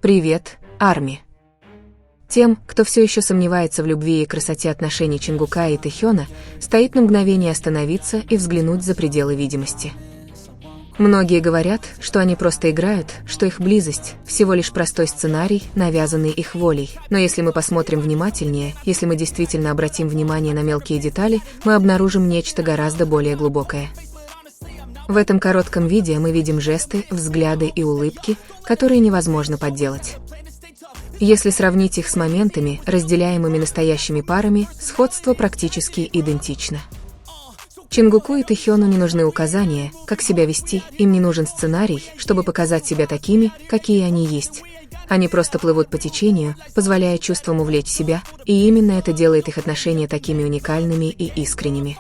Привет, Арми. Тем, кто все еще сомневается в любви и красоте отношений Чингука и Тэхёна, стоит на мгновение остановиться и взглянуть за пределы видимости. Многие говорят, что они просто играют, что их близость – всего лишь простой сценарий, навязанный их волей. Но если мы посмотрим внимательнее, если мы действительно обратим внимание на мелкие детали, мы обнаружим нечто гораздо более глубокое. В этом коротком видео мы видим жесты, взгляды и улыбки, которые невозможно подделать. Если сравнить их с моментами, разделяемыми настоящими парами, сходство практически идентично. Чингуку и Тэхёну не нужны указания, как себя вести, им не нужен сценарий, чтобы показать себя такими, какие они есть. Они просто плывут по течению, позволяя чувствам увлечь себя, и именно это делает их отношения такими уникальными и искренними.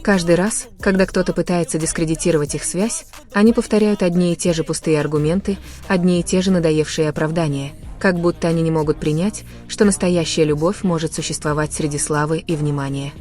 Каждый раз, когда кто-то пытается дискредитировать их связь, они повторяют одни и те же пустые аргументы, одни и те же надоевшие оправдания, как будто они не могут принять, что настоящая любовь может существовать среди славы и внимания.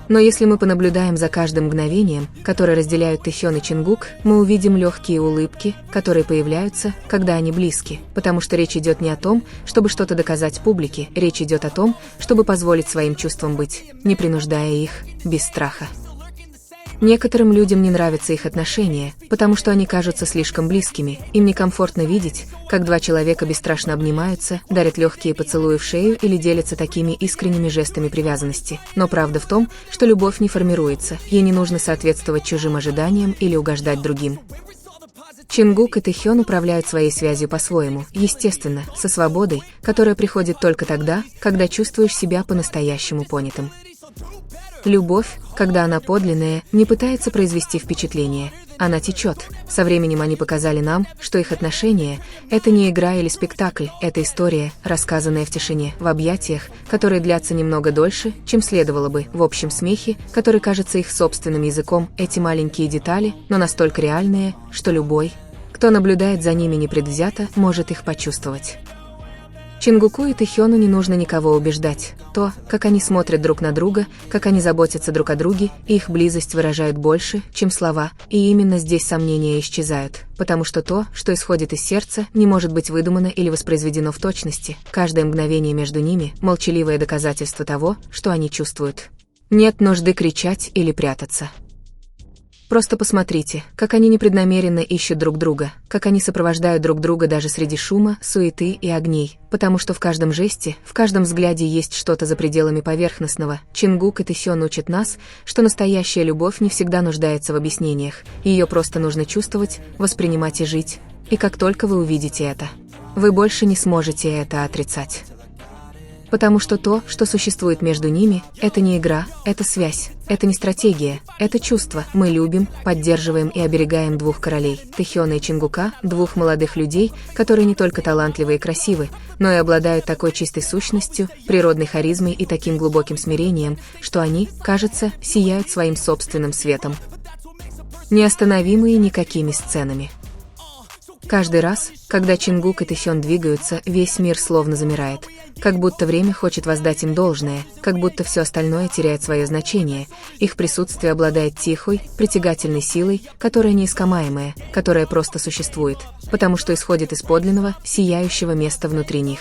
Но если мы понаблюдаем за каждым мгновением, которое разделяют Тэхён и Чингук, мы увидим легкие улыбки, которые появляются, когда они близки, потому что речь идет не о том, чтобы что-то доказать публике, речь идет о том, чтобы позволить своим чувствам быть, не принуждая их, без страха. Некоторым людям не нравятся их отношения, потому что они кажутся слишком близкими, им некомфортно видеть, как два человека бесстрашно обнимаются, дарят легкие поцелуи в шею или делятся такими искренними жестами привязанности. Но правда в том, что любовь не формируется, ей не нужно соответствовать чужим ожиданиям или угождать другим. Чингук и Тэхён управляют своей связью по-своему, естественно, со свободой, которая приходит только тогда, когда чувствуешь себя по-настоящему понятым. Любовь, когда она подлинная, не пытается произвести впечатление, она течет. Со временем они показали нам, что их отношения – это не игра или спектакль, это история, рассказанная в тишине, в объятиях, которые длятся немного дольше, чем следовало бы, в общем смехе, который кажется их собственным языком, эти маленькие детали, но настолько реальные, что любой, кто наблюдает за ними непредвзято, может их почувствовать. Чингуку и Тэхёну не нужно никого убеждать. То, как они смотрят друг на друга, как они заботятся друг о друге, и их близость выражают больше, чем слова, и именно здесь сомнения исчезают, потому что то, что исходит из сердца, не может быть выдумано или воспроизведено в точности. Каждое мгновение между ними – молчаливое доказательство того, что они чувствуют. Нет нужды кричать или прятаться. Просто посмотрите, как они непреднамеренно ищут друг друга, как они сопровождают друг друга даже среди шума, суеты и огней, потому что в каждом жесте, в каждом взгляде есть что-то за пределами поверхностного. Чингук и Тэхён учат нас, что настоящая любовь не всегда нуждается в объяснениях, ее просто нужно чувствовать, воспринимать и жить. И как только вы увидите это, вы больше не сможете это отрицать. Потому что то, что существует между ними, это не игра, это связь, это не стратегия, это чувство. Мы любим, поддерживаем и оберегаем двух королей, Тэхёна и Чингука, двух молодых людей, которые не только талантливы и красивы, но и обладают такой чистой сущностью, природной харизмой и таким глубоким смирением, что они, кажется, сияют своим собственным светом. Неостановимые никакими сценами. Каждый раз, когда Чингук и Тэхён двигаются, весь мир словно замирает, как будто время хочет воздать им должное, как будто все остальное теряет свое значение, их присутствие обладает тихой, притягательной силой, которая неискомаемая, которая просто существует, потому что исходит из подлинного, сияющего места внутри них.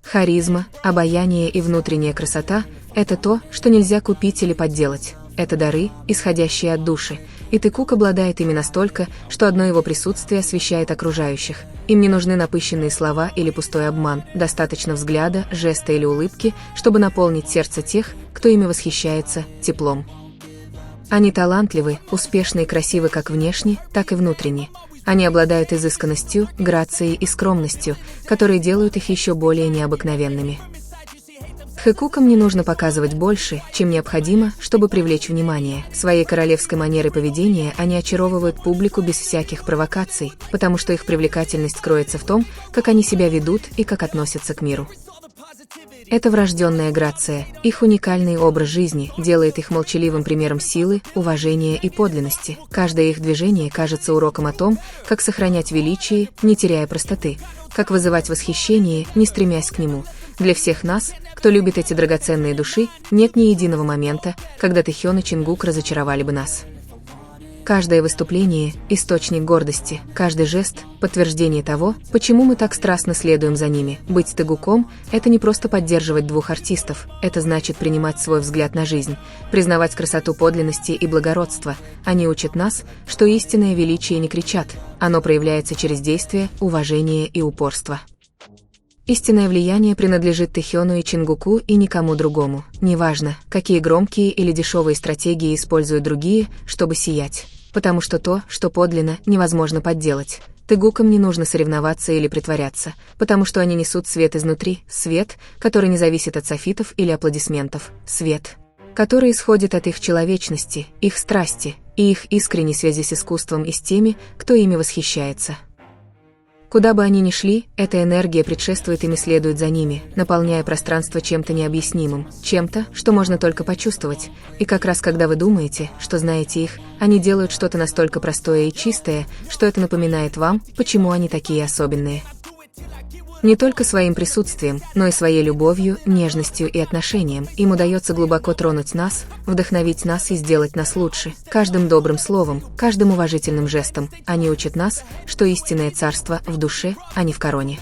Харизма, обаяние и внутренняя красота – это то, что нельзя купить или подделать. Это дары, исходящие от души, и Тэкук обладает ими настолько, что одно его присутствие освещает окружающих. Им не нужны напыщенные слова или пустой обман, достаточно взгляда, жеста или улыбки, чтобы наполнить сердце тех, кто ими восхищается, теплом. Они талантливы, успешны и красивы как внешне, так и внутренне. Они обладают изысканностью, грацией и скромностью, которые делают их еще более необыкновенными. Тэкукам не нужно показывать больше, чем необходимо, чтобы привлечь внимание. Своей королевской манерой поведения они очаровывают публику без всяких провокаций, потому что их привлекательность кроется в том, как они себя ведут и как относятся к миру. Это врожденная грация, их уникальный образ жизни делает их молчаливым примером силы, уважения и подлинности. Каждое их движение кажется уроком о том, как сохранять величие, не теряя простоты, как вызывать восхищение, не стремясь к нему. Для всех нас, кто любит эти драгоценные души, нет ни единого момента, когда Тэхён и Чингук разочаровали бы нас. Каждое выступление – источник гордости, каждый жест – подтверждение того, почему мы так страстно следуем за ними. Быть Тэгуком – это не просто поддерживать двух артистов, это значит принимать свой взгляд на жизнь, признавать красоту подлинности и благородства. Они учат нас, что истинное величие не кричат, оно проявляется через действие, уважение и упорство. Истинное влияние принадлежит Тэхёну и Чингуку и никому другому. Неважно, какие громкие или дешевые стратегии используют другие, чтобы сиять. Потому что то, что подлинно, невозможно подделать. Тэгукам не нужно соревноваться или притворяться, потому что они несут свет изнутри, свет, который не зависит от софитов или аплодисментов, свет, который исходит от их человечности, их страсти и их искренней связи с искусством и с теми, кто ими восхищается. Куда бы они ни шли, эта энергия предшествует им и следует за ними, наполняя пространство чем-то необъяснимым, чем-то, что можно только почувствовать. И как раз когда вы думаете, что знаете их, они делают что-то настолько простое и чистое, что это напоминает вам, почему они такие особенные. Не только своим присутствием, но и своей любовью, нежностью и отношением им удается глубоко тронуть нас, вдохновить нас и сделать нас лучше. Каждым добрым словом, каждым уважительным жестом они учат нас, что истинное царство в душе, а не в короне.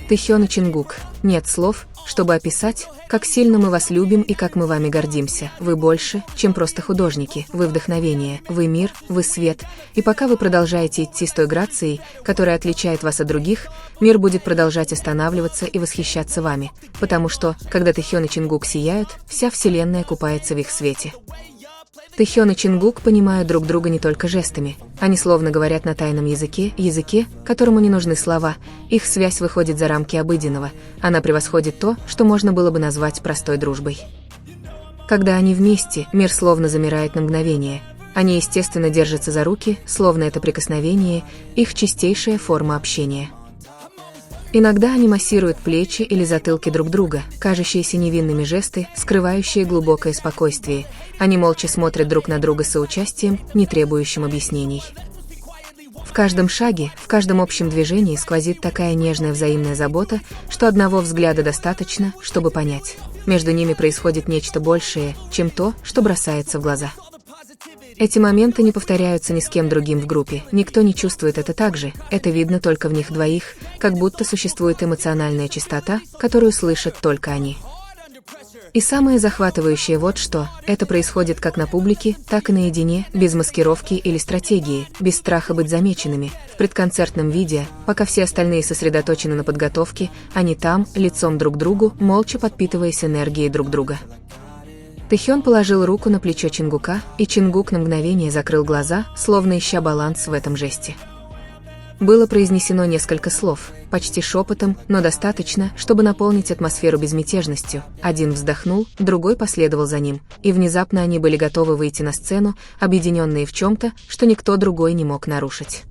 Тэхён и Чингук. Нет слов, чтобы описать, как сильно мы вас любим и как мы вами гордимся. Вы больше, чем просто художники. Вы вдохновение, вы мир, вы свет. И пока вы продолжаете идти с той грацией, которая отличает вас от других, мир будет продолжать останавливаться и восхищаться вами. Потому что, когда Тэхён и Чингук сияют, вся вселенная купается в их свете. Тэхён и Чингук понимают друг друга не только жестами. Они словно говорят на тайном языке, которому не нужны слова. Их связь выходит за рамки обыденного. Она превосходит то, что можно было бы назвать простой дружбой. Когда они вместе, мир словно замирает на мгновение. Они естественно держатся за руки, словно это прикосновение, их чистейшая форма общения. Иногда они массируют плечи или затылки друг друга, кажущиеся невинными жесты, скрывающие глубокое спокойствие. Они молча смотрят друг на друга с соучастием, не требующим объяснений. В каждом шаге, в каждом общем движении сквозит такая нежная взаимная забота, что одного взгляда достаточно, чтобы понять. Между ними происходит нечто большее, чем то, что бросается в глаза. Эти моменты не повторяются ни с кем другим в группе, никто не чувствует это так же, это видно только в них двоих, как будто существует эмоциональная чистота, которую слышат только они. И самое захватывающее вот что, это происходит как на публике, так и наедине, без маскировки или стратегии, без страха быть замеченными, в предконцертном виде, пока все остальные сосредоточены на подготовке, они там, лицом друг к другу, молча подпитываясь энергией друг друга. Тэхён положил руку на плечо Чингука, и Чингук на мгновение закрыл глаза, словно ища баланс в этом жесте. Было произнесено несколько слов, почти шепотом, но достаточно, чтобы наполнить атмосферу безмятежностью. Один вздохнул, другой последовал за ним, и внезапно они были готовы выйти на сцену, объединенные в чем-то, что никто другой не мог нарушить.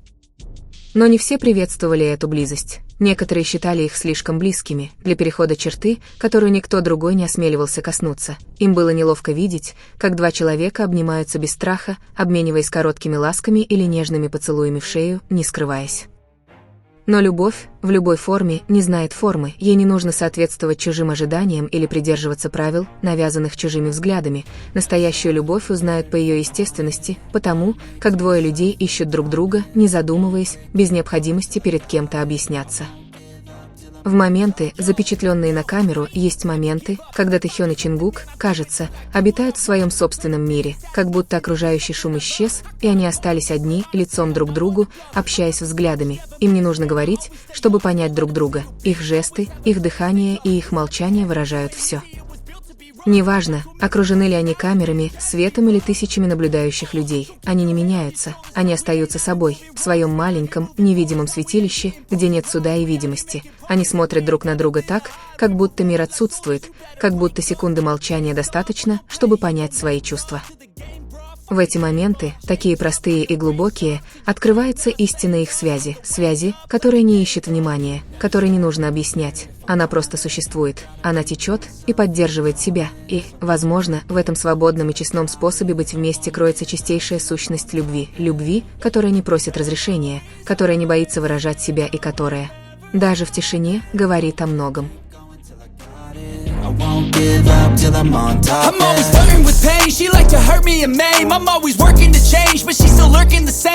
Но не все приветствовали эту близость. Некоторые считали их слишком близкими для перехода черты, которую никто другой не осмеливался коснуться. Им было неловко видеть, как два человека обнимаются без страха, обмениваясь короткими ласками или нежными поцелуями в шею, не скрываясь. Но любовь, в любой форме, не знает формы, ей не нужно соответствовать чужим ожиданиям или придерживаться правил, навязанных чужими взглядами. Настоящую любовь узнают по ее естественности, потому, как двое людей ищут друг друга, не задумываясь, без необходимости перед кем-то объясняться. В моменты, запечатленные на камеру, есть моменты, когда Тэхён и Чингук, кажется, обитают в своем собственном мире, как будто окружающий шум исчез, и они остались одни, лицом друг к другу, общаясь взглядами. Им не нужно говорить, чтобы понять друг друга. Их жесты, их дыхание и их молчание выражают все. Неважно, окружены ли они камерами, светом или тысячами наблюдающих людей, они не меняются, они остаются собой, в своем маленьком, невидимом святилище, где нет суда и видимости. Они смотрят друг на друга так, как будто мир отсутствует, как будто секунды молчания достаточно, чтобы понять свои чувства. В эти моменты, такие простые и глубокие, открывается истина их связи, связи, которая не ищет внимания, которой не нужно объяснять. Она просто существует, она течет и поддерживает себя, и, возможно, в этом свободном и честном способе быть вместе кроется чистейшая сущность любви, любви, которая не просит разрешения, которая не боится выражать себя и которая, даже в тишине, говорит о многом. won't give up till I'm on top. I'm always flirting with pain, she like to hurt me and maim. I'm always working to change, but she's still lurking the same.